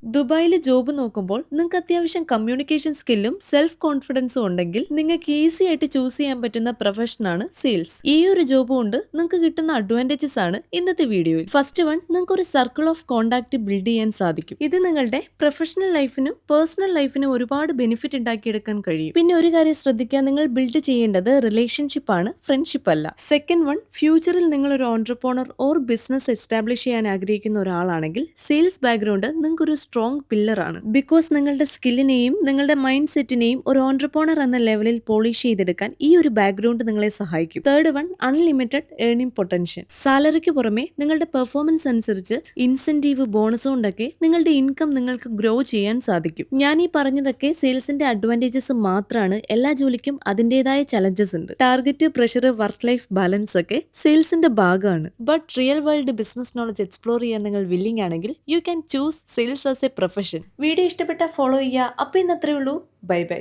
ദുബായിൽ ജോബ് നോക്കുമ്പോൾ നിങ്ങൾക്ക് അത്യാവശ്യം കമ്മ്യൂണിക്കേഷൻ സ്കില്ലും സെൽഫ് കോൺഫിഡൻസും ഉണ്ടെങ്കിൽ നിങ്ങൾക്ക് ഈസി ആയിട്ട് ചൂസ് ചെയ്യാൻ പറ്റുന്ന പ്രൊഫഷനാണ് സെയിൽസ്. ഈ ഒരു ജോബ് കൊണ്ട് നിങ്ങൾക്ക് കിട്ടുന്ന അഡ്വാൻറ്റേജസ് ആണ് ഇന്നത്തെ വീഡിയോയിൽ. ഫസ്റ്റ് വൺ, നിങ്ങൾക്ക് ഒരു സർക്കിൾ ഓഫ് കോണ്ടാക്ട് ബിൽഡ് ചെയ്യാൻ സാധിക്കും. ഇത് നിങ്ങളുടെ പ്രൊഫഷണൽ ലൈഫിനും പേഴ്സണൽ ലൈഫിനും ഒരുപാട് ബെനിഫിറ്റ് ഉണ്ടാക്കിയെടുക്കാൻ കഴിയും. പിന്നെ ഒരു കാര്യം ശ്രദ്ധിക്കുക, നിങ്ങൾ ബിൽഡ് ചെയ്യേണ്ടത് റിലേഷൻഷിപ്പ് ആണ്, ഫ്രണ്ട്ഷിപ്പ് അല്ല. സെക്കൻഡ് വൺ, ഫ്യൂച്ചറിൽ നിങ്ങൾ ഒരു ഓൺട്രപ്രണർ ഓർ ബിസിനസ് എസ്റ്റാബ്ലിഷ് ചെയ്യാൻ ആഗ്രഹിക്കുന്ന ഒരാളാണെങ്കിൽ സെയിൽസ് ബാക്ക്ഗ്രൗണ്ട് നിങ്ങൾക്ക് ഒരു സ്ട്രോങ് പില്ലർ ആണ്. ബിക്കോസ് നിങ്ങളുടെ സ്കില്ലിനെയും നിങ്ങളുടെ മൈൻഡ് സെറ്റിനെയും ഒരു ഓൺട്രപ്രണർ എന്ന ലെവലിൽ പോളിഷ് ചെയ്തെടുക്കാൻ ഈ ഒരു ബാക്ക്ഗ്രൗണ്ട് നിങ്ങളെ സഹായിക്കും. Third one, unlimited earning potential. സാലറിക്ക് പുറമെ നിങ്ങളുടെ പെർഫോമൻസ് അനുസരിച്ച് ഇൻസെന്റീവ്, ബോണസ് കൊണ്ടൊക്കെ നിങ്ങളുടെ ഇൻകം നിങ്ങൾക്ക് ഗ്രോ ചെയ്യാൻ സാധിക്കും. ഞാൻ ഈ പറഞ്ഞതൊക്കെ സെയിൽസിന്റെ അഡ്വാൻറ്റേജസ് മാത്രമാണ്. എല്ലാ ജോലിക്കും അതിൻ്റെതായ ചലഞ്ചസ് ഉണ്ട്. Target, pressure, work life balance ഒക്കെ സെയിൽസിന്റെ ഭാഗമാണ്. But real world business knowledge explore ചെയ്യാൻ നിങ്ങൾ വില്ലിംഗ് ആണെങ്കിൽ you can choose sales as A profession. Video ഇഷ്ടപ്പെട്ടാൽ ഫോളോ ചെയ്യുക. അപ്പോൾ ഇന്നത്രേ ഉള്ളൂ. Bye bye.